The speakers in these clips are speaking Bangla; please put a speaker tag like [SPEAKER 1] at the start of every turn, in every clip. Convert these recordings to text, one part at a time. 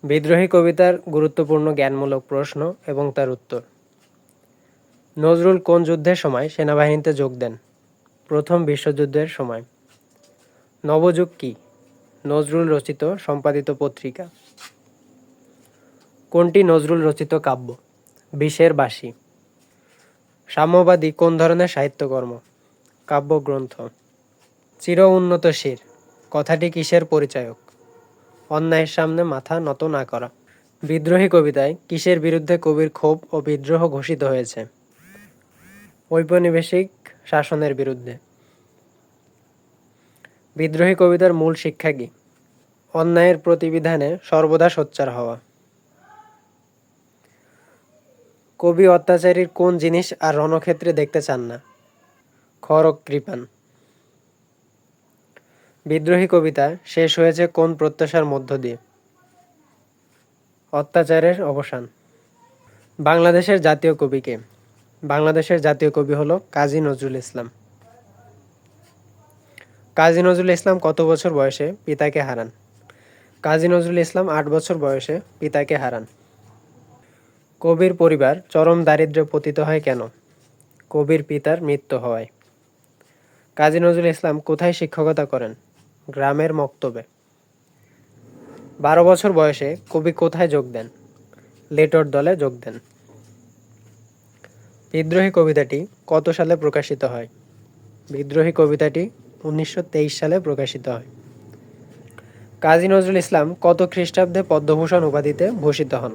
[SPEAKER 1] বিদ্রোহী কবিতার গুরুত্বপূর্ণ জ্ঞানমূলক প্রশ্ন এবং তার উত্তর। নজরুল কোন যুদ্ধের সময় সেনাবাহিনীতে যোগ দেন? প্রথম বিশ্বযুদ্ধের সময়। নবযুগ কি? নজরুল রচিত সম্পাদিত পত্রিকা। কোনটি নজরুল রচিত কাব্য? বিষের বাঁশি। সাম্যবাদী কোন ধরনের সাহিত্যকর্ম? কাব্যগ্রন্থ। চির উন্নত শির কথাটি কিসের পরিচায়ক? অন্যায়ের সামনে মাথা নত না করা। বিদ্রোহী কবিতায় কিসের বিরুদ্ধে কবির ক্ষোভ ও বিদ্রোহ ঘোষিত হয়েছে? ঔপনিবেশিক শাসনের বিরুদ্ধে। বিদ্রোহী কবিতার মূল শিক্ষা কি? অন্যায়ের প্রতিবিধানে সর্বদা সোচ্চার হওয়া। কবি অত্যাচারীর কোন জিনিস আর রণক্ষেত্রে দেখতে চান না? খড়গ কৃপান। বিদ্রোহী কবিতা শেষ হয়েছে কোন প্রত্যাশার মধ্য দিয়ে? অত্যাচারের অবসান। বাংলাদেশের জাতীয় কবি কে? বাংলাদেশের জাতীয় কবি হল কাজী নজরুল ইসলাম। কাজী নজরুল ইসলাম কত বছর বয়সে পিতাকে হারান? কাজী নজরুল ইসলাম ৮ বছর বয়সে পিতাকে হারান। কবির পরিবার চরম দারিদ্র্যে পতিত হয় কেন? কবির পিতার মৃত্যু হওয়ায়। কাজী নজরুল ইসলাম কোথায় শিক্ষকতা করেন? গ্রামের মক্তবে। ১২ বছর বয়সে কবি কোথায় যোগ দেন? লেটর দলে যোগ দেন। বিদ্রোহী কবিতাটি কত সালে প্রকাশিত হয়? বিদ্রোহী কবিতাটি ১৯২৩ সালে প্রকাশিত হয়। কাজী নজরুল ইসলাম কত খ্রিস্টাব্দে পদ্মভূষণ উপাধিতে ভূষিত হন?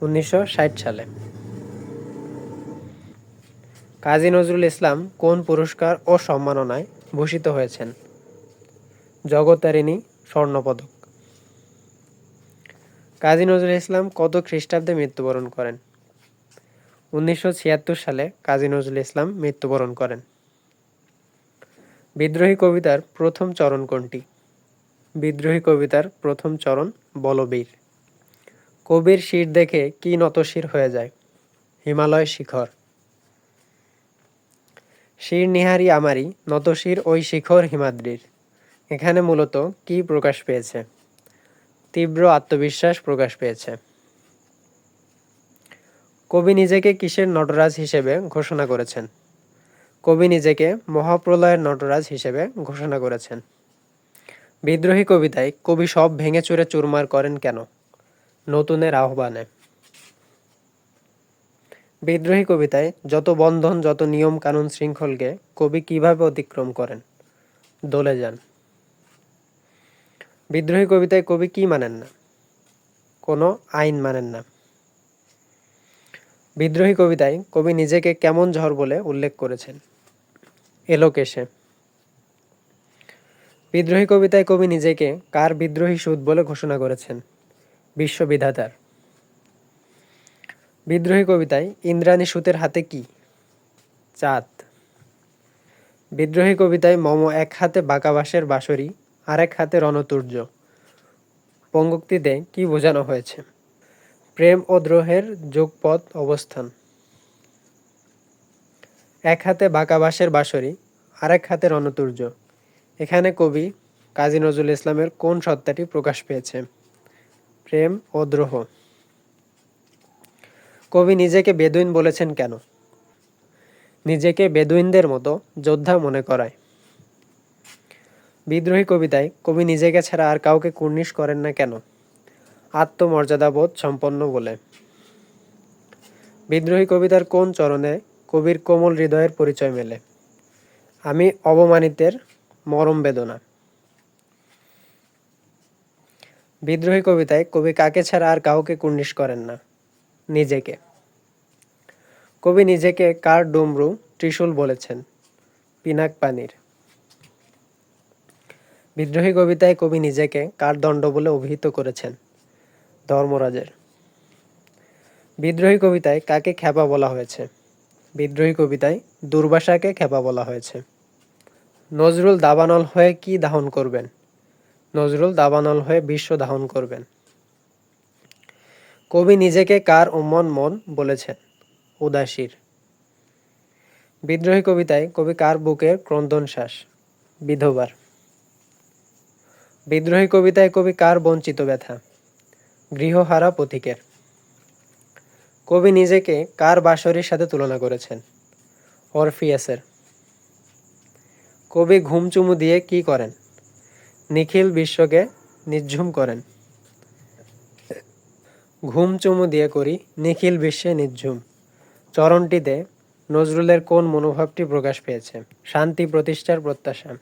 [SPEAKER 1] ১৯৬০ সালে। কাজী নজরুল ইসলাম কোন পুরস্কার ও সম্মাননায় ভূষিত হয়েছেন? জগত্তারিণী স্বর্ণপদক। কাজী নজরুল ইসলাম কত খ্রিস্টাব্দে মৃত্যুবরণ করেন? ১৯৭৬ সালে কাজী নজরুল ইসলাম মৃত্যুবরণ করেন। বিদ্রোহী কবিতার প্রথম চরণ কোনটি? বিদ্রোহী কবিতার প্রথম চরণ বলবীর। কবির শির দেখে কি নতশির হয়ে যায়? হিমালয় শিখর। শির নিহারি আমারি নতশির ওই শিখর হিমাদ্রির। এখানে মূলত কি প্রকাশ পেয়েছে? তীব্র আত্মবিশ্বাস প্রকাশ পেয়েছে। কবি নিজেকে কিসের নটরাজ হিসেবে ঘোষণা করেছেন? কবি নিজেকে মহাপ্রলয়ের নটরাজ হিসেবে ঘোষণা করেছেন। বিদ্রোহী কবিতায় কবি সব ভেঙে চুরে চুরমার করেন কেন? নতুনের আহ্বানে। বিদ্রোহী কবিতায় যত বন্ধন যত নিয়ম কানুন শৃঙ্খলকে কবি কিভাবে অতিক্রম করেন? দলে যান। বিদ্রোহী কবিতায় কবি কি মানেন না? কোনো আইন মানেন না। বিদ্রোহী কবিতায় কবি নিজেকে কেমন ঝড় বলে উল্লেখ করেছেন? এলোকেশে। বিদ্রোহী কবিতায় কবি নিজেকে কার বিদ্রোহী সুত বলে ঘোষণা করেছেন? বিশ্ববিধাতার। বিদ্রোহী কবিতায় ইন্দ্রাণী সুতের হাতে কি? চাঁদ। বিদ্রোহী কবিতায় মম এক হাতে বাঁকা বাঁশের বাঁশরি আরেক হাতে রণতুর্য পঙ্ক্তিতে কি বোঝানো হয়েছে? প্রেম ও দ্রোহের যুগপৎ অবস্থান। এক হাতে বাঁকা বাঁশের বাঁশরি আরেক হাতে রণতুর্য, এখানে কবি কাজী নজরুল ইসলামের কোন সত্তাটি প্রকাশ পেয়েছে? প্রেম ও দ্রোহ। কবি নিজেকে বেদুইন বলেছেন কেন? নিজেকে বেদুইনদের মতো যোদ্ধা মনে করায়। বিদ্রোহী কবিতায় কবি নিজেকে ছাড়া আর কাউকে কুর্নিশ করেন না কেন? আত্মমর্যাদাবোধ সম্পন্ন বলে। বিদ্রোহী কবিতার কোন চরণে কবির কোমল হৃদয়ের পরিচয় মেলে? আমি অবমানিতের মরম বেদনা। বিদ্রোহী কবিতায় কবি কাকে ছাড়া আর কাউকে কুর্নিশ করেন না? নিজেকে। কবি নিজেকে কার ডমরু ত্রিশূল বলেছেন? পিনাক পানির। বিদ্রোহী কবিতায় কবি নিজেকে কার দণ্ড বলে অভিহিত করেছেন? ধর্মরাজের। বিদ্রোহী কবিতায় কাকে খ্যাপা বলা হয়েছে? বিদ্রোহী কবিতায় দুর্বাসাকে খ্যাপা বলা হয়েছে। নজরুল দাবানল হয়ে কি দাহন করবেন? নজরুল দাবানল হয়ে বিশ্ব দাহন করবেন। কবি নিজেকে কার উম্মন মন বলেছেন? উদাসীর। বিদ্রোহী কবিতায় কবি কার বুকের ক্রন্দন শ্বাস? বিধবার। বিদ্রোহী কবিতায় কবি কার বঞ্চিত ব্যথা? গৃহহারা পথিকের। কবি নিজেকে কার বাঁশরীর সাথে তুলনা করেছেন? অরফিয়াসের। কবি ঘুম চুমু দিয়ে কি করেন? নিখিল বিশ্বকে নিঝুম করেন। ঘুম চুমু দিয়ে করি নিখিল বিশ্বে নিঝুম চরণটিতে নজরুলের কোন মনোভাবটি প্রকাশ পেয়েছে? শান্তি প্রতিষ্ঠার প্রত্যাশা।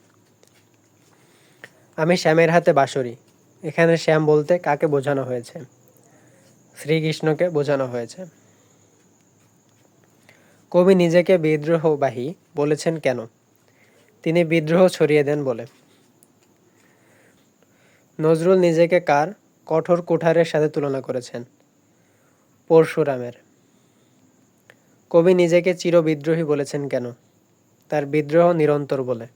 [SPEAKER 1] আমি শ্যামের হাতে বাঁশরি। এখানে শ্যাম বলতে কাকে বোঝানো হয়েছে? শ্রীকৃষ্ণকে বোঝানো হয়েছে। কবি নিজেকে বিদ্রোহবাহী বলেছেন কেন? তিনি বিদ্রোহ ছড়িয়ে দেন বলে। নজরুল নিজেকে কার কঠোর কুঠারের সাথে তুলনা করেছেন? পরশুরামের। কবি নিজেকে চিরবিদ্রোহী বলেছেন কেন? তার বিদ্রোহ নিরন্তর বলে।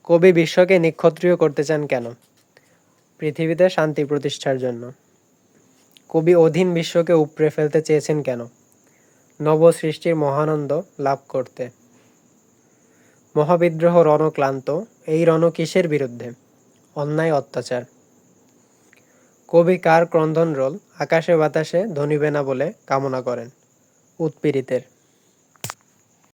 [SPEAKER 1] কবি বিশ্বকে নিক্ষত্রিয় করতে চান কেন? পৃথিবীতে শান্তি প্রতিষ্ঠার জন্য। কবি অধীন বিশ্বকে উপড়ে ফেলতে চেয়েছেন কেন? নবসৃষ্টির মহানন্দ লাভ করতে। মহাবিদ্রোহ রণক্লান্ত, এই রণ কিসের বিরুদ্ধে? অন্যায় অত্যাচার। কবি কার ক্রন্দনরোল আকাশে বাতাসে ধনিবে না বলে কামনা করেন? উৎপীড়িতের।